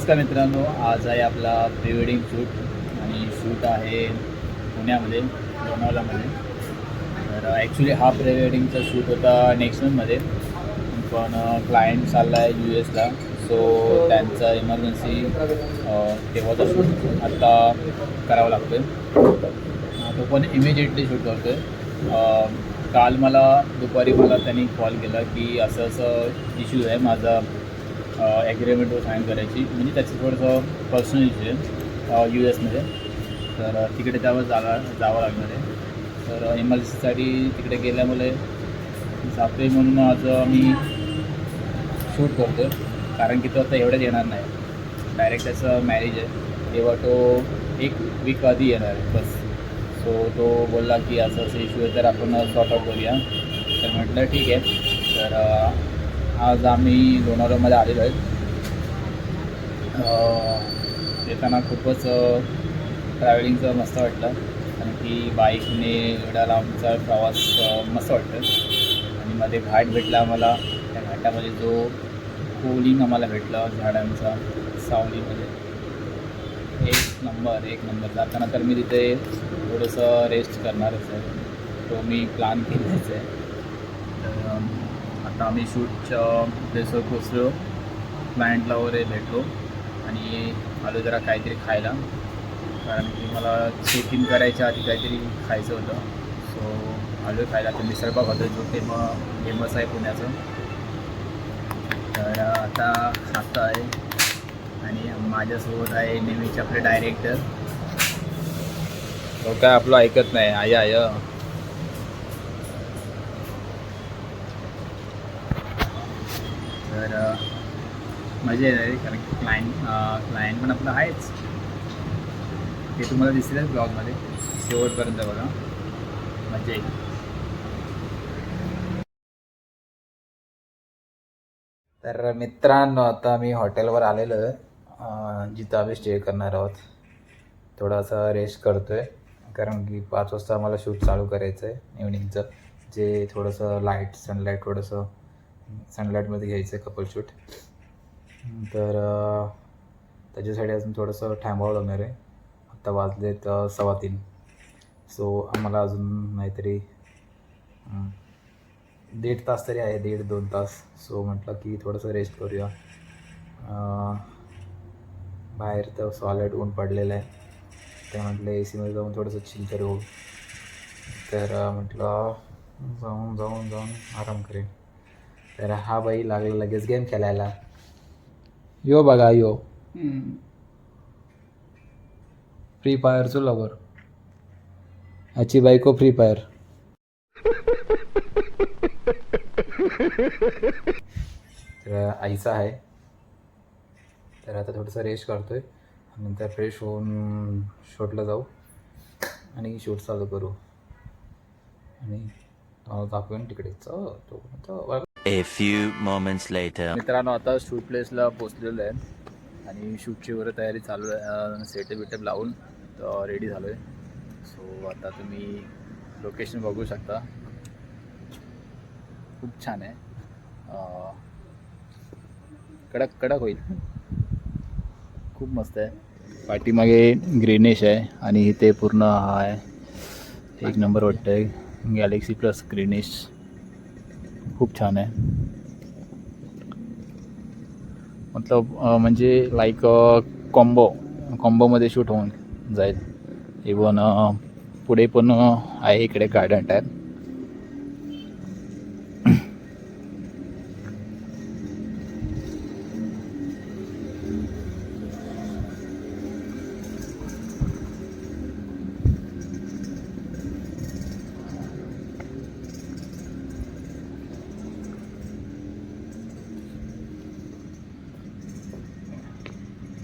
नमस्कार मित्रांनो, आज आहे आपला प्री वेडिंग शूट आणि शूट आहे पुण्यामध्ये लोणावळ्यामध्ये. तर ॲक्च्युली हा प्री वेडिंगचा शूट होता नेक्स्ट मंथमध्ये, पण क्लायंट चालला आहे US ला. सो त्यांचा इमर्जन्सी तेव्हाचा शूट आत्ता करावा लागतो आहे. तो पण इमिजिएटली शूट करतो आहे. काल मला दुपारी त्यांनी कॉल केला की असं असं इश्यू आहे माझा, ॲग्रीमेंटवर साईन करायची, म्हणजे त्याचं थोडंसं पर्सनल इश्यू आहे US मध्ये. तर तिकडे जावं लागणार आहे. तर इमर्जन्सीसाठी तिकडे गेल्यामुळे जातो आहे, म्हणून आज मी शूट करतो आहे. कारण की तो आता एवढ्याच येणार नाही, डायरेक्ट त्याचं मॅरेज आहे तेव्हा तो 1 वीक आधी येणार आहे बस. सो तो बोलला की असं असं इश्यू आहे तर आपण सॉर्ट आउट करूया. तर म्हटलं ठीक आहे. तर आज आम्ही लोणावळ्यामध्ये आलेलो आहे. येताना खूपच ट्रॅव्हलिंगचं मस्त वाटलं, कारण की बाईकने एवढा लांबचा प्रवास मस्त वाटतं. आणि मध्ये घाट भेटला आम्हाला. त्या घाटामध्ये जो कूलिंग आम्हाला भेटला झाडांचा सावलीमध्ये, एक नंबर. जाताना तर मी तिथे थोडंसं रेस्ट करणारच आहे, तो मी प्लॅन केलाच आहे. तर आता आम्ही शूटच्या प्लेसवर पोचलो, क्लायंटला वगैरे भेटलो आणि आलो जरा काहीतरी खायला, कारण की मला चेक इन करायच्या आधी काहीतरी खायचं होतं. सो आलो खायला. तर मिसळपाव खातो, जो फेमस आहे पुण्याचं. तर आता खात आहे. आणि माझ्यासोबत आहे नेहमीचे आपले डायरेक्टर. तो काय आपलं ऐकत नाही, आय तर मजा येणार आहे, कारण की क्लायंट पण आपलं आहेच. ते तुम्हाला दिसेलच ब्लॉगमध्ये, शेवटपर्यंत बघा, मजा येईल. तर मित्रांनो, आता मी हॉटेलवर आलेलो आहे, जिथं आम्ही स्टे करणार आहोत. थोडासा रेस्ट करतो आहे, कारण की 5 वाजता आम्हाला शूट चालू करायचं आहे इव्हनिंगचं, जे थोडंसं सनलाईटमध्ये घ्यायचं आहे कपल शूट. तर त्याच्यासाठी अजून थोडंसं थांबावं लागणार आहे. आत्ता वाजलेत 3:15. सो आम्हाला अजून नाहीतरी 1.5 तास तरी आहे, 1.5-2 तास. सो म्हटलं की थोडंसं रेस्ट करूया. बाहेर तर सॉलिड ऊन पडलेलं आहे, ते म्हटलं AC मध्ये जाऊन थोडंसं चिल करू. तर म्हटलं जाऊन आराम करेन. तर हा बाई लागला लगेच गेम खेळायला. यो बघा, यो फ्री फायरचं लवर, ह्याची बायको फ्री फायर. तर आईचा आहे. तर आता थोडंसं रेस्ट करतोय, नंतर फ्रेश होऊन शूटला जाऊ आणि शूट चालू करू. आणि दाखवेन तिकडे. A few moments later. मित्रांनो, आता शूट प्लेसला पोचलेलो आहे आणि शूटची वगैरे तयारी चालू आहे. सेटअप लावून रेडी झालो आहे. सो आता तुम्ही लोकेशन बघू शकता, खूप छान आहे. कडक होईल, खूप मस्त आहे. पाठीमागे ग्रीनिश आहे आणि इथे पूर्ण हा आहे, एक नंबर वाटतं आहे. गॅलेक्सी प्लस ग्रीनिश, खूप छान आहे. मतलब म्हणजे लाईक कॉम्बोमध्ये शूट होऊन जाईल. इवन पुढे पण आहे इकडे गार्डन टाईप.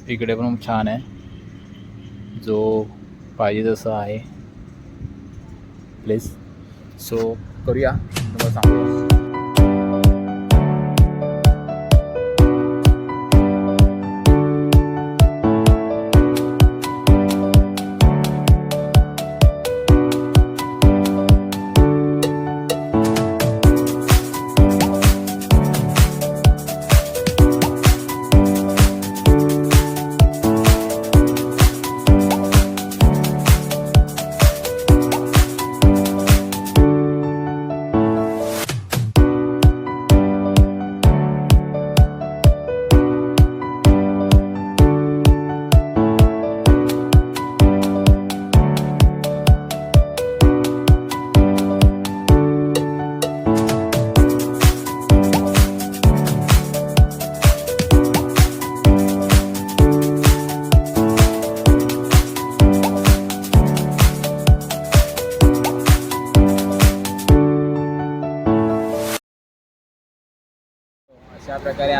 इकडे पण छान आहे, जो पाहिजे तसं आहे प्लेस. सो करूया, तुम्हाला सांगू.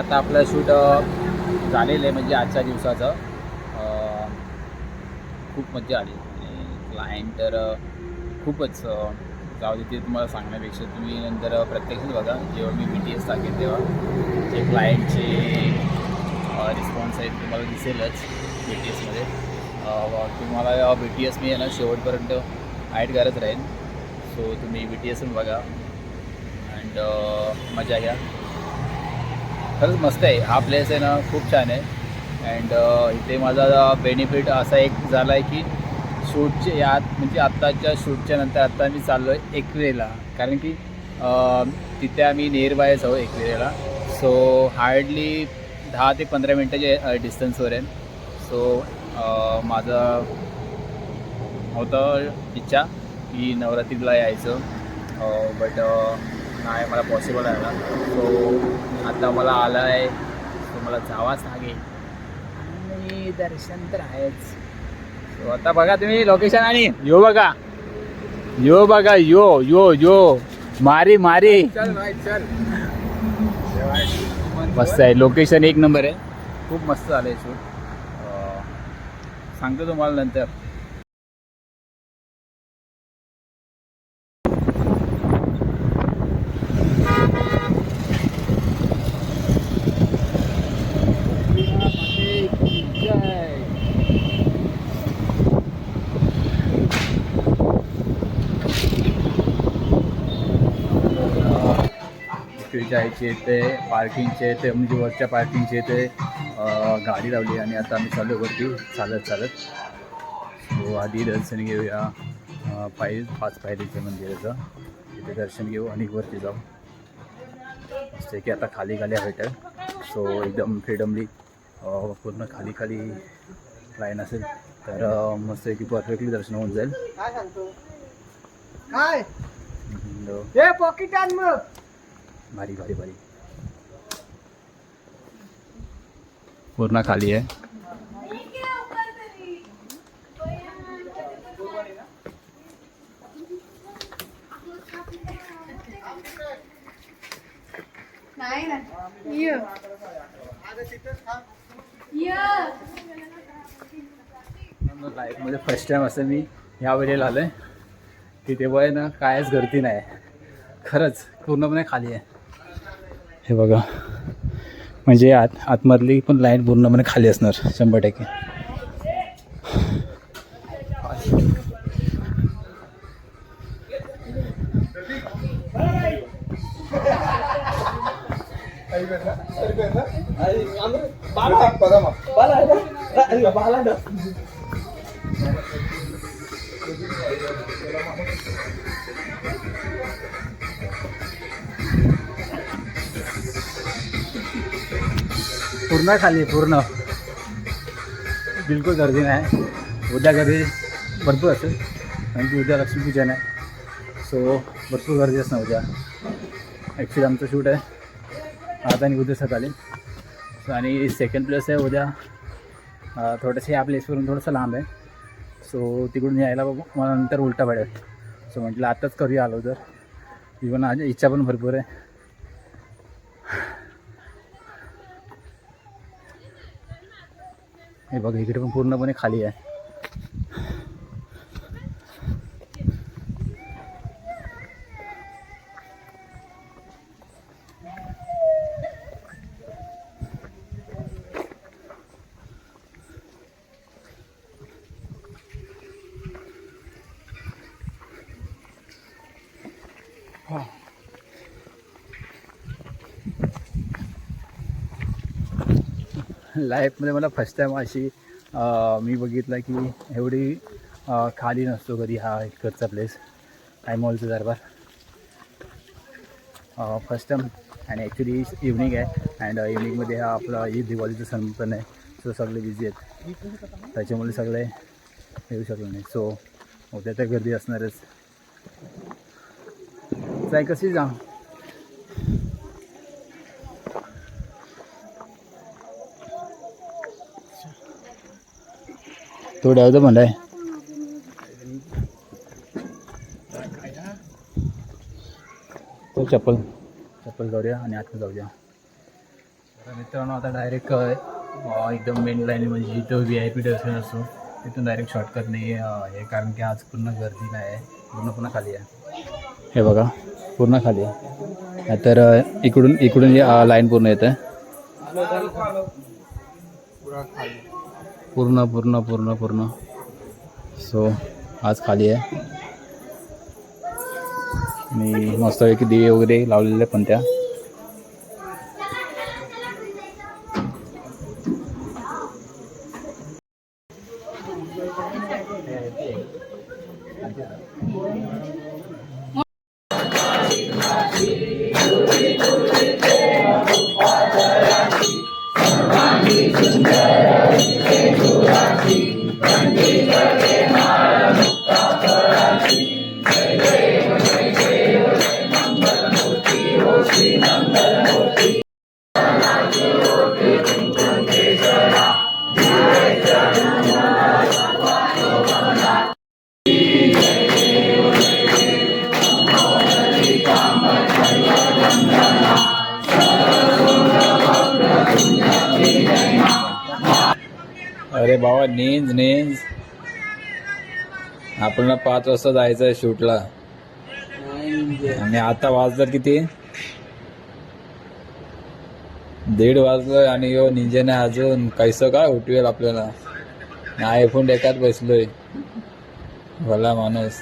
आता आपलं शूट झालेलं आहे, म्हणजे आजच्या दिवसाचं. खूप मजा आली आणि क्लायंट तर खूपच जाऊ दे, ते तुम्हाला सांगण्यापेक्षा तुम्ही नंतर प्रत्यक्षात बघा. जेव्हा मी BTS टाकेन तेव्हा जे क्लायंटचे रिस्पॉन्स आहेत तुम्हाला दिसेलच BTSमध्ये. तुम्हाला BTS मी आहे ना शेवटपर्यंत ॲड करत राहीन. सो तुम्ही BTS पण बघा अँड मजा घ्या. खरंच मस्त आहे हा प्लेस आहे ना, खूप छान आहे. अँड इथे माझा बेनिफिट असा एक झाला आहे की शूटचे यात म्हणजे आत्ताच्या शूटच्या नंतर आत्ता मी चाललो आहे एकविरेला, कारण की तिथे आम्ही नियर बायच आहो एकविरेला. सो हार्डली 10 ते 15 मिनटाच्या डिस्टन्सवर आहे. सो माझं होतं इच्छा की नवरात्रीला यायचं, बट नाही मला पॉसिबल आहे ना. सो आता मला आलं आहे, सो मला जावाच लागेल आणि दर्शन तर आहेच. सो आता बघा तुम्ही लोकेशन आणि यो बघा, यो बघा, यो यो यो मारी मारी. मस्त आहे लोकेशन, एक नंबर आहे. खूप मस्त झालं आहे शूट. सांगतो तुम्हाला नंतर. जायचे ते पार्किंगचे ते म्हणजे वरच्या पार्किंगचे ते गाडी लावली आणि आता आम्ही चालू वरती चालत. सो आधी दर्शन घेऊया 5 पायरीच्या मंदिराचं. तिथे दर्शन घेऊ आणि वरती जाऊ. मस्त की आता खाली भेटेल. सो एकदम फ्रीडमली पूर्ण खाली लाईन असेल तर मस्त की परफेक्टली दर्शन होऊन जाईल. काय पॉकेट आण मग. भारी पूर्ण खाली आहे. लाईफमध्ये फर्स्ट टाइम असं मी ह्या वेळेला आलो आहे की तेव्हा आहे ना कायच गर्दी नाही. खरंच पूर्णपणे खाली आहे. हे बघा, म्हणजे आतमधली पण लाईन पूर्णपणे खाली असणार 100%. पूर्ण खाली, पूर्ण बिलकुल गर्दी नाही. उद्या गर्दी भरपूर असेल कारण की उद्या लक्ष्मीपूजन आहे. सो भरपूर गर्दी असणार उद्या. ॲक्च्युली आमचं शूट आहे आज आणि उद्या सकाळी. आणि सेकंड प्लेस आहे उद्या थोडंसं या प्लेसवरून थोडंसं लांब आहे. सो तिकडून यायला मला नंतर उलटा पडेल. सो म्हटलं आताच करूया आलो तर. इवन आज इच्छा पण भरपूर आहे. हे बघा इकडे पण पूर्णपणे खाली आहे. लाईफमध्ये मला फर्स्ट टाईम अशी मी बघितलं की एवढी खाली नसतो कधी हा इकडचा प्लेस आयमॉलचा दरबार. फर्स्ट टाईम आणि ॲक्च्युली इव्हनिंग आहे अँड इव्हनिंगमध्ये हा आपला ही दिवाळीचा सण पण आहे. सो सगळे बिझी आहेत त्याच्यामुळे सगळे येऊ शकले नाही. सो उद्या तर गर्दी असणारच. जाय कशी जा तो द्यायचं म्हणलं आहे. तो चप्पल जाऊया आणि आतमध्ये जाऊया. तर मित्रांनो आता डायरेक्ट एकदम मेन लाईन म्हणजे जिथं VIP दर्शन असतो तिथून डायरेक्ट शॉर्टकट नाही आहे कारण की आज पूर्ण गर्दी नाही आहे, पूर्ण खाली आहे. हे बघा पूर्ण खाली आहे. तर इकडून लाईन पूर्ण येतं पूर्ण. सो आज खाली आहे आणि मस्तपैकी दिवे वगैरे लावलेले पण त्या. अरे बाबा नेंज आपल्याला 5 वाजता जायचं आहे शूटला आणि आता वाजलं किती 1:30 वाजलोय आणि यो निंजेने अजून कैसं काय उठवेल आपल्याला. आयफोन एकात बसलोय भला माणूस.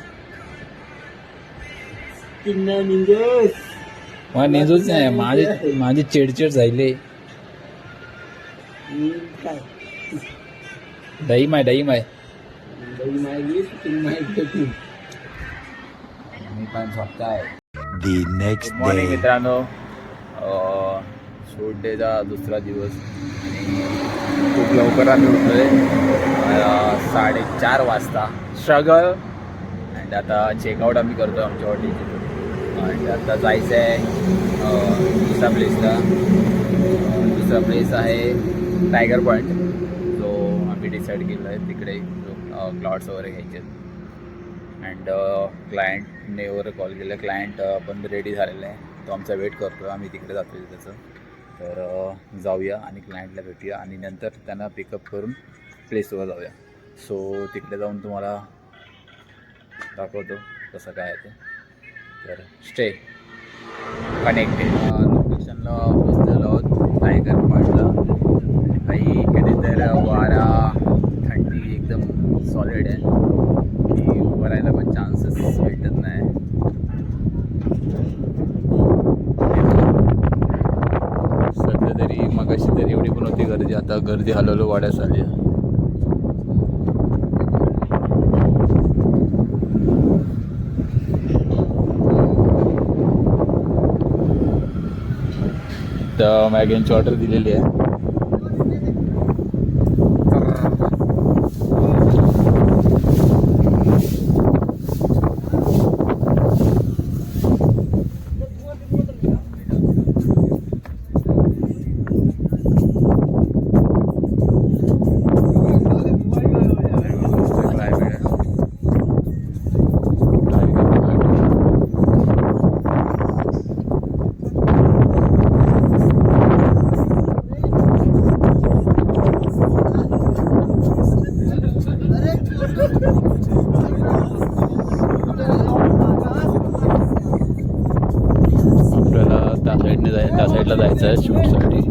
मला नेजूच नाही माझी चिडचिड झाली. दही माय मी पण झोपताय. The next morning day. मित्रांनो, शूट डेचा दुसरा दिवस आणि खूप लवकर आम्ही उठलोय 4:30 वाजता स्ट्रगल. अँड आता चेकआउट आम्ही करतो आमच्या हॉटेलची. आणि आता जायचं आहे दुसऱ्या प्लेसला. दुसरा प्लेस आहे टायगर पॉईंट जो आम्ही डिसाईड केला आहे. तिकडे क्लॉट्स वगैरे घ्यायचे आहेत. अँड क्लायंटने वगैरे कॉल केला. क्लायंट पण रेडी झालेला आहे, तो आमचा वेट करतो. आम्ही तिकडे जातो त्याचं. तर जाऊया आणि क्लायंटला भेटूया आणि नंतर त्यांना पिकअप करून प्लेसवर जाऊया. सो तिकडे जाऊन तुम्हाला दाखवतो कसं काय आहे ते. तर स्टे कनेक्टेड. लोकेशनला पोचलेलो आहोत टायगर पॉईंटला. काही इकडे तर वारा थंडी एकदम सॉलिड आहे की उभं राहायला पण चान्सेस भेटत नाही. सध्या तरी मगाशी तरी एवढी पण होती गर्दी, आता गर्दी हळूहळू वाढत आली आहे. तर मॅगीची ऑर्डर दिलेली आहे. त्या साईडला जायचं आहे शूटसाठी.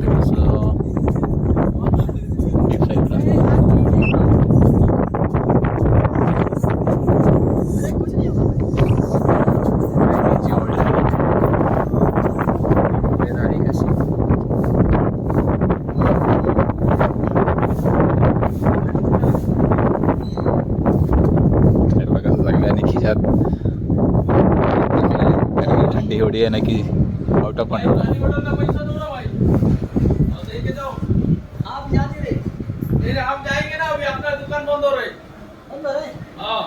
थोडंसं डीप साईडला. थंडी एवढी आहे ना की आउट ऑफ कंट्रोल आहे. हम जाएंगे ना, अभी अपना दुकान बंद हो रहा है। हाँ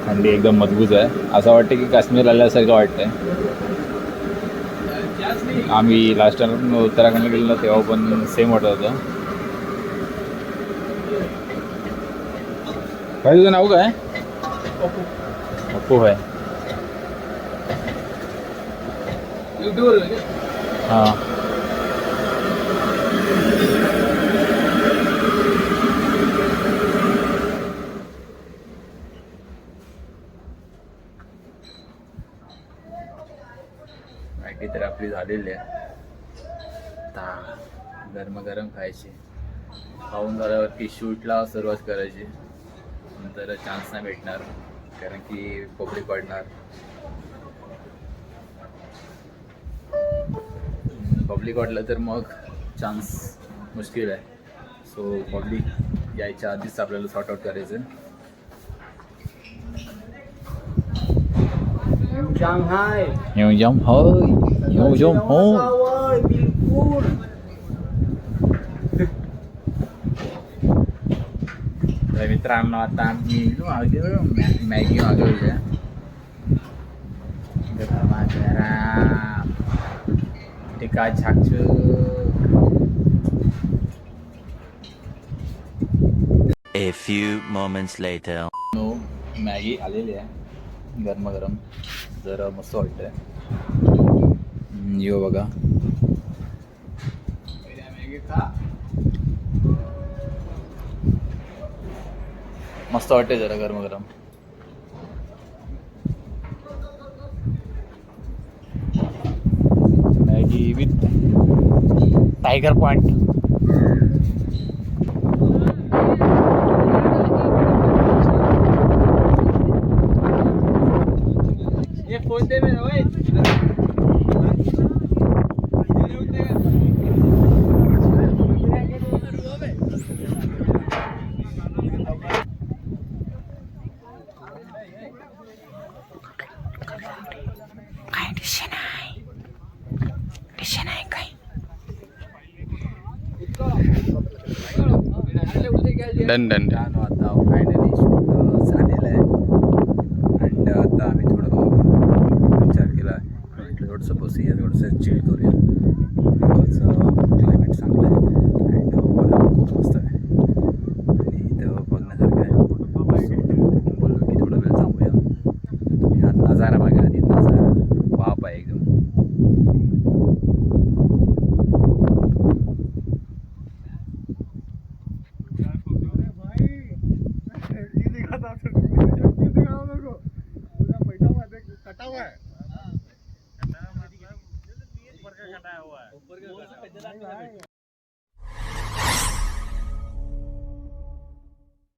थंडी एकदम मजबूत आहे. असं वाटतं की काश्मीर आल्यासारखं वाटतंय. आम्ही लास्ट टाइम उत्तराखंडला गेलो तेव्हा पण सेम वाटत होतं. काय तुझं नाव काय? अप्पू है युट्यूबर हाँ मॅगी तर आपली झालेली आहे. आता गरम खायची. खाऊन झाल्यावरती शूटला सुरुवात करायची. नंतर चान्स नाही भेटणार कारण की पब्लिक वाढणार. पब्लिक वाटलं तर मग चान्स मुश्किल आहे. सो पब्लिक यायच्या आधीच आपल्याला सॉर्ट आउट करायचं. Shanghai. Nhung hơi Nhung hơi ơi, बिलकुल. तर मित्रांनो आता आम्ही मॅगी मागवली आहे. गरमागरम टिका छाकछूक. A few moments later. Maggi आलेली आहे गरमागरम. जरा मस्त वाटतंय. यो बघा मॅगी खा. मस्त वाटते जरा गरमागरम. Maggi with tiger point. ये फोन दे मेरा भाई. Done done. आता फायनली शूट झालेलं आहे. अँड आता आम्ही थोडं विचार केला म्हटलं थोडंसं बसूया, थोडंसं चिल करूया. थोडंसं क्लायमेट चांगलं आहे अँड वारा खूप मस्त आहे आणि इथं बघण्यासारखं आहे. बोललो की थोडा वेळ थांबूया. हा नजारा बघा आधी. नजारा बाप आहे एकदम. कटा हुआ है.